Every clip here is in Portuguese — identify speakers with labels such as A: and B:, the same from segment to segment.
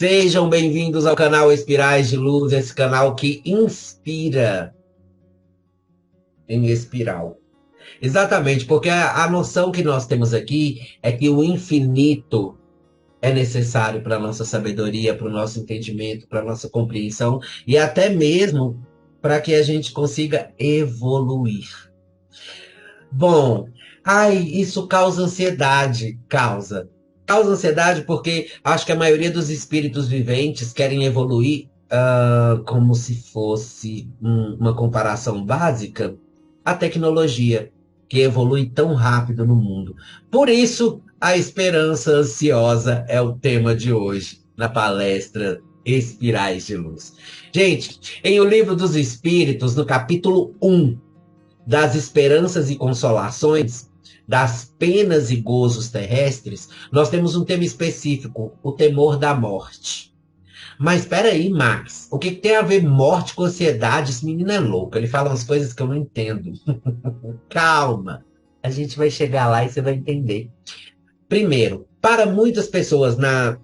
A: Sejam bem-vindos ao canal Espirais de Luz, esse canal que inspira em espiral. Exatamente, porque a noção que nós temos aqui é que o infinito é necessário para a nossa sabedoria, para o nosso entendimento, para a nossa compreensão e até mesmo para que a gente consiga evoluir. Bom, isso causa ansiedade, causa ansiedade porque acho que a maioria dos espíritos viventes querem evoluir, como se fosse uma comparação básica, a tecnologia, que evolui tão rápido no mundo. Por isso, a esperança ansiosa é o tema de hoje, na palestra Espirais de Luz. Gente, em O Livro dos Espíritos, no capítulo 1, das esperanças e consolações, das penas e gozos terrestres, nós temos um tema específico, o temor da morte. Mas espera aí, Max, o que tem a ver morte com ansiedade? Esse menino é louco, ele fala umas coisas que eu não entendo. Calma, a gente vai chegar lá e você vai entender. Primeiro, para muitas pessoas, na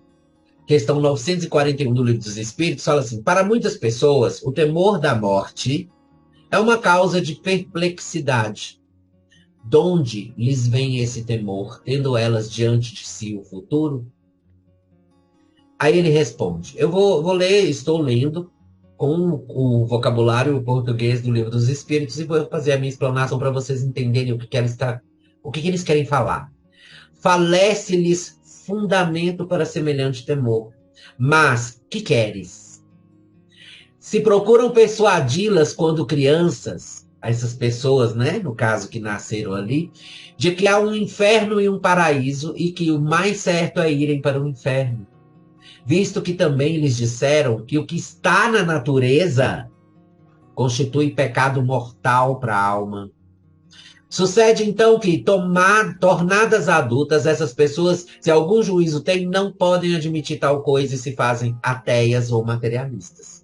A: questão 941 do Livro dos Espíritos, fala assim, para muitas pessoas, o temor da morte é uma causa de perplexidade. Donde lhes vem esse temor, tendo elas diante de si o futuro? Aí ele responde, eu vou ler, estou lendo com o vocabulário português do Livro dos Espíritos e vou fazer a minha explanação para vocês entenderem o que eles querem falar. Falece-lhes fundamento para semelhante temor. Mas, que queres? Se procuram persuadi-las quando crianças, essas pessoas, né, no caso que nasceram ali, de que há um inferno e um paraíso e que o mais certo é irem para o inferno. Visto que também lhes disseram que o que está na natureza constitui pecado mortal para a alma. Sucede então que, tornadas adultas, essas pessoas, se algum juízo têm, não podem admitir tal coisa e se fazem ateias ou materialistas.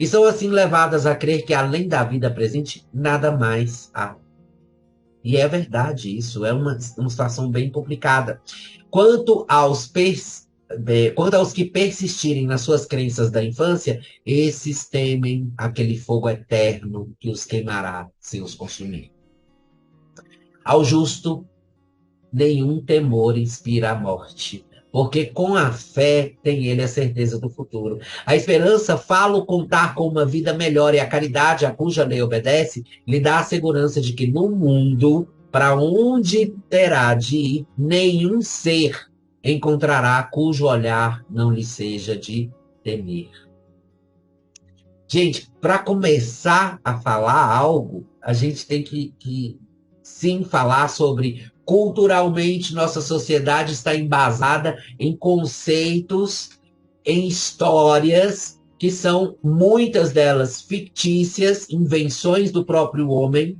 A: E são assim levadas a crer que além da vida presente, nada mais há. E é verdade isso, é uma situação bem complicada. Quanto aos que persistirem nas suas crenças da infância, esses temem aquele fogo eterno que os queimará sem os consumir. Ao justo, nenhum temor inspira a morte, porque com a fé tem ele a certeza do futuro. A esperança fala contar com uma vida melhor e a caridade, a cuja lei obedece, lhe dá a segurança de que no mundo, para onde terá de ir, nenhum ser encontrará cujo olhar não lhe seja de temer. Gente, para começar a falar algo, a gente tem que sim falar sobre culturalmente nossa sociedade está embasada em conceitos, em histórias que são muitas delas fictícias, invenções do próprio homem,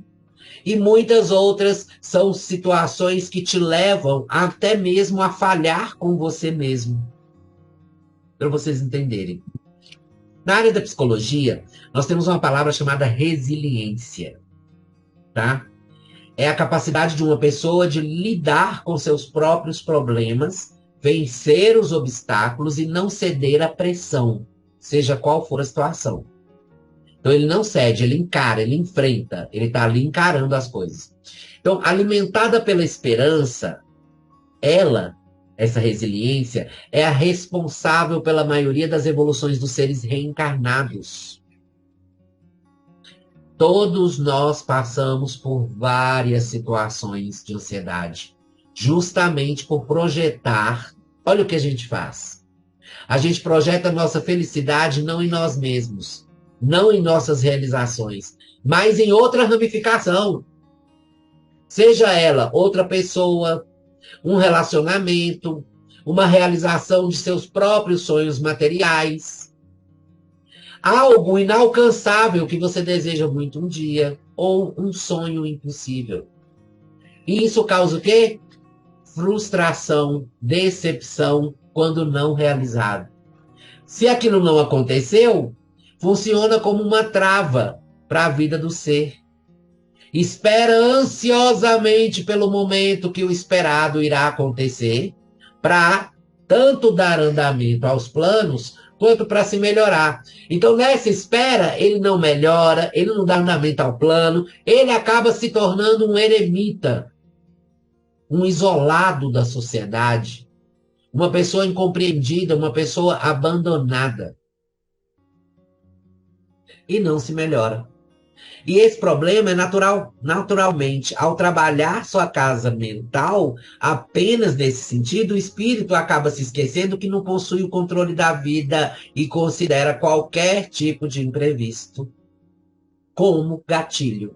A: e muitas outras são situações que te levam até mesmo a falhar com você mesmo. Para vocês entenderem. Na área da psicologia, nós temos uma palavra chamada resiliência, tá? É a capacidade de uma pessoa de lidar com seus próprios problemas, vencer os obstáculos e não ceder à pressão, seja qual for a situação. Então ele não cede, ele encara, ele enfrenta, ele está ali encarando as coisas. Então, alimentada pela esperança, essa resiliência, é a responsável pela maioria das evoluções dos seres reencarnados. Todos nós passamos por várias situações de ansiedade, justamente por projetar. Olha o que a gente faz. A gente projeta nossa felicidade não em nós mesmos, não em nossas realizações, mas em outra ramificação. Seja ela outra pessoa, um relacionamento, uma realização de seus próprios sonhos materiais, algo inalcançável que você deseja muito um dia, ou um sonho impossível. E isso causa o quê? Frustração, decepção, quando não realizado. Se aquilo não aconteceu, funciona como uma trava para a vida do ser. Espera ansiosamente pelo momento que o esperado irá acontecer para tanto dar andamento aos planos, quanto para se melhorar. Então, nessa espera, ele não melhora, ele não dá andamento ao plano, ele acaba se tornando um eremita, um isolado da sociedade, uma pessoa incompreendida, uma pessoa abandonada. E não se melhora. E esse problema é natural, naturalmente. Ao trabalhar sua casa mental, apenas nesse sentido, o espírito acaba se esquecendo que não possui o controle da vida e considera qualquer tipo de imprevisto como gatilho.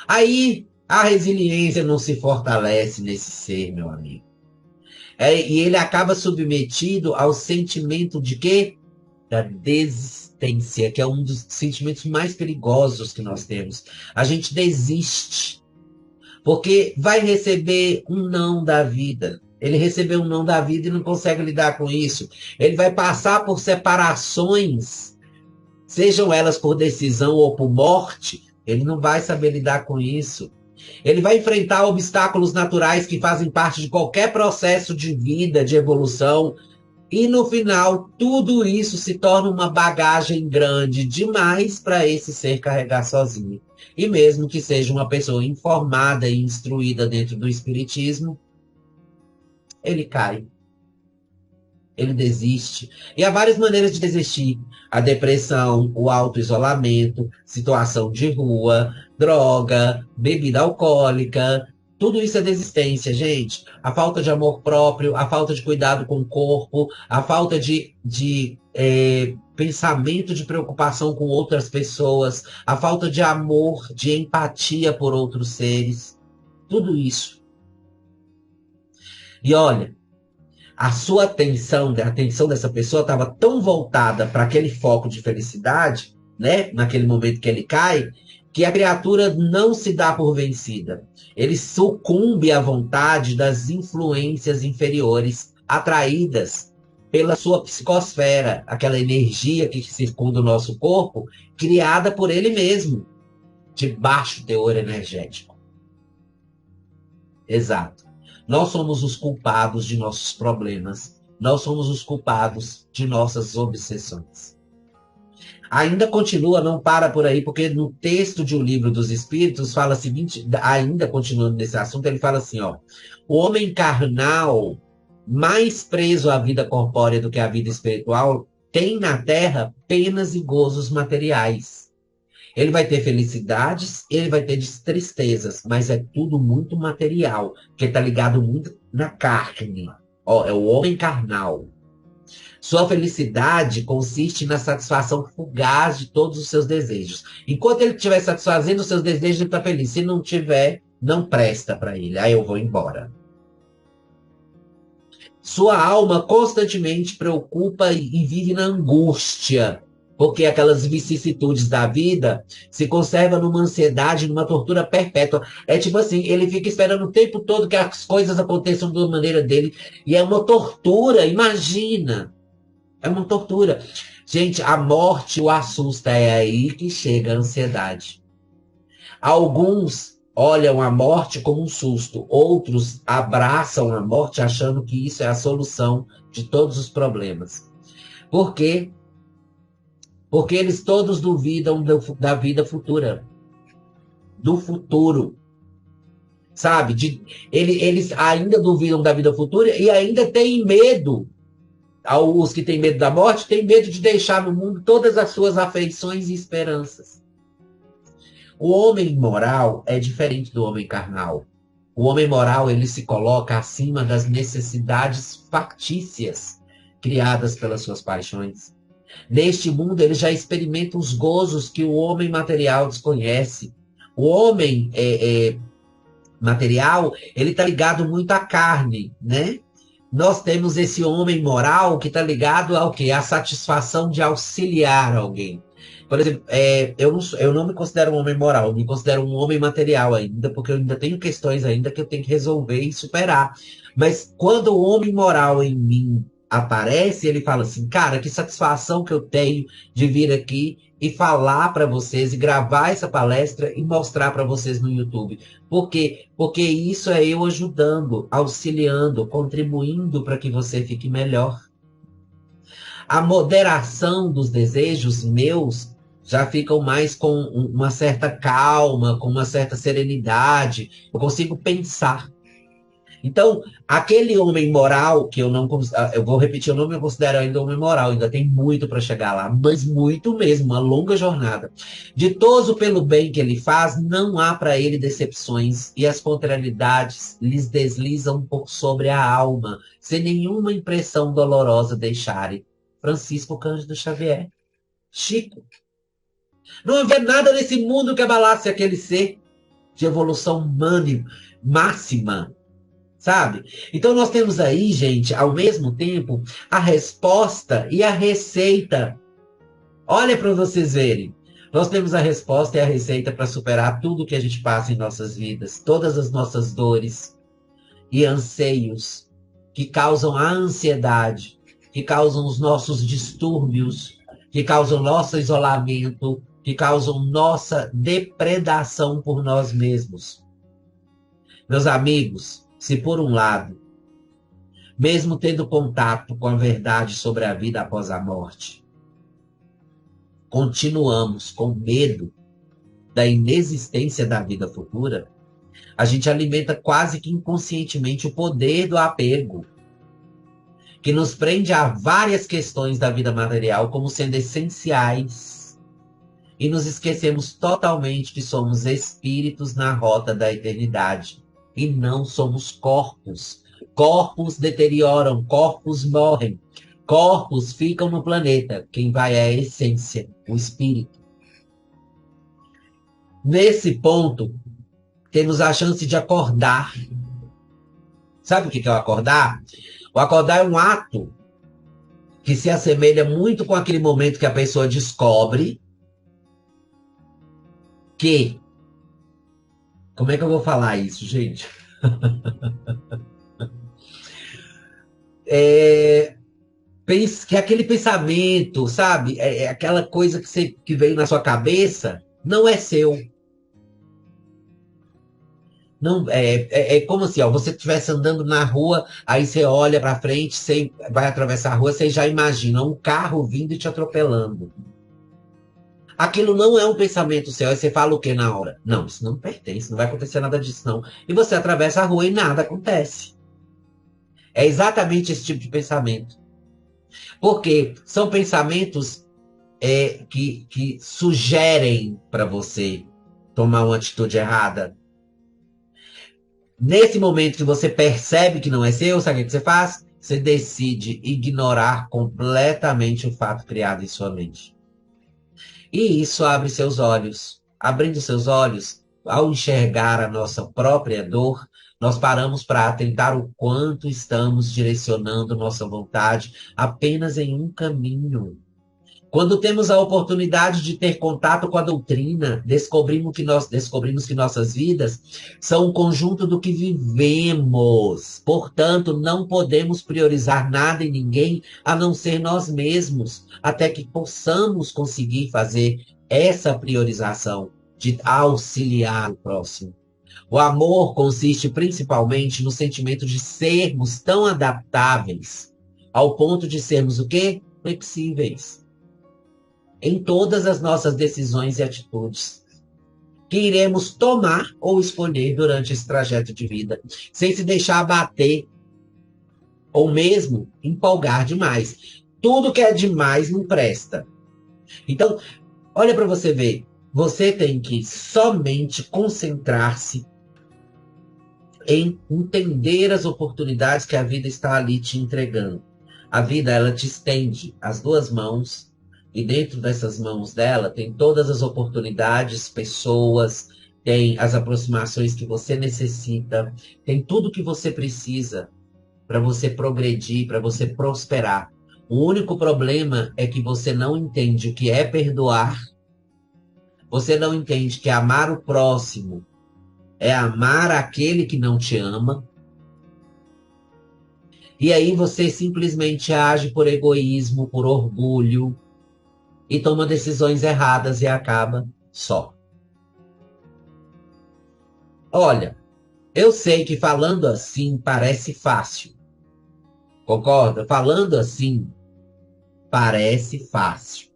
A: Aí a resiliência não se fortalece nesse ser, meu amigo. E ele acaba submetido ao sentimento de quê? Da desistência, que é um dos sentimentos mais perigosos que nós temos. A gente desiste, porque vai receber um não da vida. Ele recebeu um não da vida e não consegue lidar com isso. Ele vai passar por separações, sejam elas por decisão ou por morte, ele não vai saber lidar com isso. Ele vai enfrentar obstáculos naturais que fazem parte de qualquer processo de vida, de evolução. E no final, tudo isso se torna uma bagagem grande demais para esse ser carregar sozinho. E mesmo que seja uma pessoa informada e instruída dentro do espiritismo, ele cai, ele desiste. E há várias maneiras de desistir: a depressão, o autoisolamento, situação de rua, droga, bebida alcoólica. Tudo isso é desistência, gente. A falta de amor próprio, a falta de cuidado com o corpo, a falta de pensamento de preocupação com outras pessoas, a falta de amor, de empatia por outros seres. Tudo isso. E olha, a sua atenção, a atenção dessa pessoa estava tão voltada para aquele foco de felicidade, né? Naquele momento que ele cai, que a criatura não se dá por vencida. Ele sucumbe à vontade das influências inferiores atraídas pela sua psicosfera, aquela energia que circunda o nosso corpo, criada por ele mesmo, de baixo teor energético. Exato. Nós somos os culpados de nossos problemas. Nós somos os culpados de nossas obsessões. Ainda continua, não para por aí, porque no texto de O Livro dos Espíritos fala o seguinte, ainda continuando nesse assunto, ele fala assim, ó: o homem carnal, mais preso à vida corpórea do que à vida espiritual, tem na Terra penas e gozos materiais. Ele vai ter felicidades, ele vai ter tristezas, mas é tudo muito material, que está ligado muito na carne. Ó, é o homem carnal. Sua felicidade consiste na satisfação fugaz de todos os seus desejos. Enquanto ele estiver satisfazendo os seus desejos, ele está feliz. Se não tiver, não presta para ele. Aí eu vou embora. Sua alma constantemente preocupa e vive na angústia, porque aquelas vicissitudes da vida se conservam numa ansiedade, numa tortura perpétua. É tipo assim, ele fica esperando o tempo todo que as coisas aconteçam da maneira dele. E é uma tortura, imagina. É uma tortura. Gente, a morte o assusta, é aí que chega a ansiedade. Alguns olham a morte como um susto, outros abraçam a morte achando que isso é a solução de todos os problemas. Por quê? Porque eles todos duvidam da vida futura. Do futuro. Sabe? Eles ainda duvidam da vida futura e ainda têm medo. Os que têm medo da morte têm medo de deixar no mundo todas as suas afeições e esperanças. O homem moral é diferente do homem carnal. O homem moral, ele se coloca acima das necessidades factícias criadas pelas suas paixões. Neste mundo, ele já experimenta os gozos que o homem material desconhece. O homem material, ele está ligado muito à carne, né? Nós temos esse homem moral que está ligado ao quê? À satisfação de auxiliar alguém. Por exemplo, eu não me considero um homem moral, eu me considero um homem material ainda, porque eu ainda tenho questões ainda que eu tenho que resolver e superar. Mas quando o homem moral em mim aparece, ele fala assim, cara, que satisfação que eu tenho de vir aqui e falar para vocês, e gravar essa palestra e mostrar para vocês no YouTube. Por quê? Porque isso é eu ajudando, auxiliando, contribuindo para que você fique melhor. A moderação dos desejos meus já ficam mais com uma certa calma, com uma certa serenidade. Eu consigo pensar. Então, aquele homem moral, que eu não. Eu vou repetir, eu não me considero ainda homem moral, ainda tem muito para chegar lá, mas muito mesmo, uma longa jornada. Ditoso pelo bem que ele faz, não há para ele decepções, e as contrariedades lhes deslizam por sobre a alma, sem nenhuma impressão dolorosa deixarem. Francisco Cândido Xavier. Chico. Não havia nada nesse mundo que abalasse aquele ser de evolução humana máxima. Sabe? Então nós temos aí, gente, ao mesmo tempo, a resposta e a receita. Olha para vocês verem. Nós temos a resposta e a receita para superar tudo que a gente passa em nossas vidas, todas as nossas dores e anseios que causam a ansiedade, que causam os nossos distúrbios, que causam nosso isolamento, que causam nossa depredação por nós mesmos. Meus amigos, se por um lado, mesmo tendo contato com a verdade sobre a vida após a morte, continuamos com medo da inexistência da vida futura, a gente alimenta quase que inconscientemente o poder do apego, que nos prende a várias questões da vida material como sendo essenciais, e nos esquecemos totalmente que somos espíritos na rota da eternidade, e não somos corpos. Corpos deterioram, corpos morrem, corpos ficam no planeta. Quem vai é a essência, o espírito. Nesse ponto, temos a chance de acordar. Sabe o que é o acordar? O acordar é um ato que se assemelha muito com aquele momento que a pessoa descobre que... Como é que eu vou falar isso, gente? Que é aquele pensamento, sabe? É aquela coisa que veio na sua cabeça, não é seu. Não, é como assim, ó, você estivesse andando na rua, aí você olha para frente, você vai atravessar a rua, você já imagina um carro vindo e te atropelando. Aquilo não é um pensamento seu, aí você fala o que na hora? Não, isso não pertence, não vai acontecer nada disso, não. E você atravessa a rua e nada acontece. É exatamente esse tipo de pensamento. Porque são pensamentos que sugerem para você tomar uma atitude errada. Nesse momento que você percebe que não é seu, sabe o que você faz? Você decide ignorar completamente o fato criado em sua mente. E isso abre seus olhos. Abrindo seus olhos, ao enxergar a nossa própria dor, nós paramos para atentar o quanto estamos direcionando nossa vontade apenas em um caminho. Quando temos a oportunidade de ter contato com a doutrina, descobrimos que nossas vidas são um conjunto do que vivemos. Portanto, não podemos priorizar nada e ninguém a não ser nós mesmos, até que possamos conseguir fazer essa priorização de auxiliar o próximo. O amor consiste principalmente no sentimento de sermos tão adaptáveis, ao ponto de sermos o quê? Flexíveis em todas as nossas decisões e atitudes que iremos tomar ou escolher durante esse trajeto de vida, sem se deixar abater ou mesmo empolgar demais. Tudo que é demais não presta. Então, olha para você ver, você tem que somente concentrar-se em entender as oportunidades que a vida está ali te entregando. A vida, ela te estende as duas mãos, e dentro dessas mãos dela tem todas as oportunidades, pessoas, tem as aproximações que você necessita, tem tudo que você precisa para você progredir, para você prosperar. O único problema é que você não entende o que é perdoar, você não entende que amar o próximo é amar aquele que não te ama, E aí você simplesmente age por egoísmo, por orgulho, e toma decisões erradas e acaba só. Olha, eu sei que falando assim parece fácil, concorda? Falando assim parece fácil.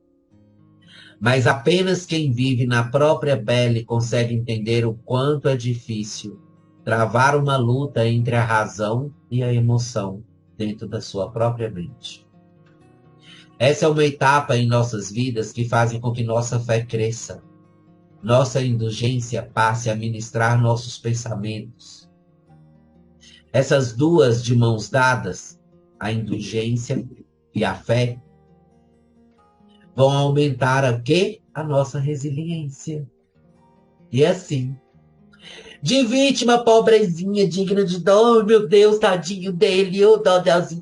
A: Mas apenas quem vive na própria pele consegue entender o quanto é difícil travar uma luta entre a razão e a emoção dentro da sua própria mente. Essa é uma etapa em nossas vidas que faz com que nossa fé cresça, nossa indulgência passe a ministrar nossos pensamentos. Essas duas de mãos dadas, a indulgência e a fé, vão aumentar o quê? A nossa resiliência. E assim, de vítima pobrezinha, digna de dó, meu Deus, tadinho dele, ô dó Deus.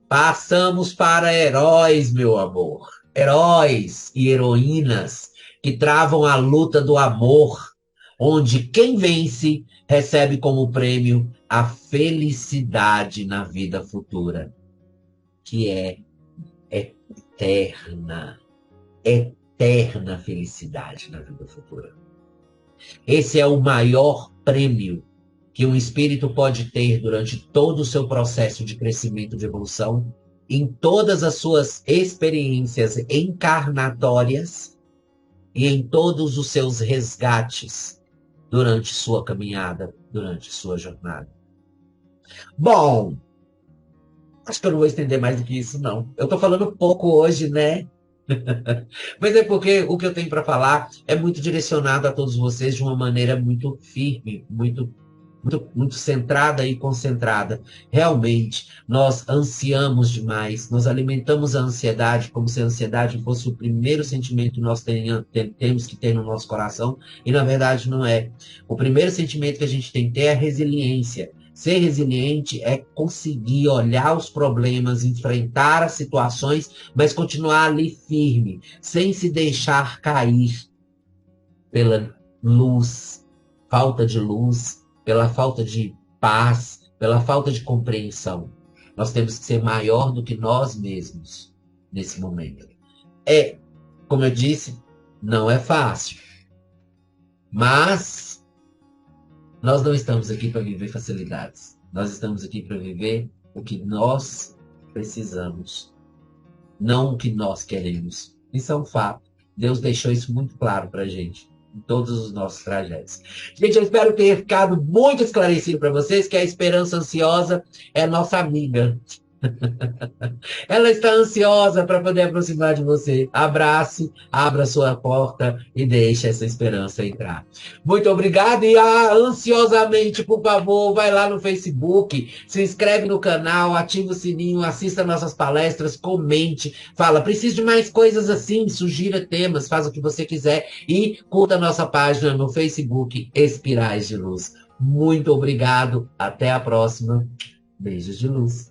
A: Passamos para heróis, meu amor. Heróis e heroínas que travam a luta do amor, onde quem vence recebe como prêmio a felicidade na vida futura, que é eterna, eterna felicidade na vida futura. Esse é o maior prêmio que um espírito pode ter durante todo o seu processo de crescimento, de evolução, em todas as suas experiências encarnatórias e em todos os seus resgates durante sua caminhada, durante sua jornada. Bom, acho que eu não vou estender mais do que isso, não. Eu tô falando pouco hoje, né? Mas é porque o que eu tenho para falar é muito direcionado a todos vocês de uma maneira muito firme, muito centrada e concentrada. Realmente, nós ansiamos demais, nós alimentamos a ansiedade como se a ansiedade fosse o primeiro sentimento que nós temos que ter no nosso coração, e na verdade não é. O primeiro sentimento que a gente tem que ter é a resiliência. Ser resiliente é conseguir olhar os problemas, enfrentar as situações, mas continuar ali firme, sem se deixar cair pela luz, falta de luz, pela falta de paz, pela falta de compreensão. Nós temos que ser maior do que nós mesmos nesse momento. Como eu disse, não é fácil, mas nós não estamos aqui para viver facilidades. Nós estamos aqui para viver o que nós precisamos, não o que nós queremos. Isso é um fato. Deus deixou isso muito claro para a gente em todos os nossos trajetos. Gente, eu espero ter ficado muito esclarecido para vocês que a esperança ansiosa é nossa amiga. Ela está ansiosa para poder aproximar de você. Abrace, abra sua porta e deixe essa esperança entrar. Muito obrigado e ansiosamente, por favor, vai lá no Facebook, se inscreve no canal, ativa o sininho, assista nossas palestras, comente, fala, preciso de mais coisas assim, sugira temas, faz o que você quiser e curta a nossa página no Facebook Espirais de Luz. Muito obrigado, até a próxima. Beijos de luz.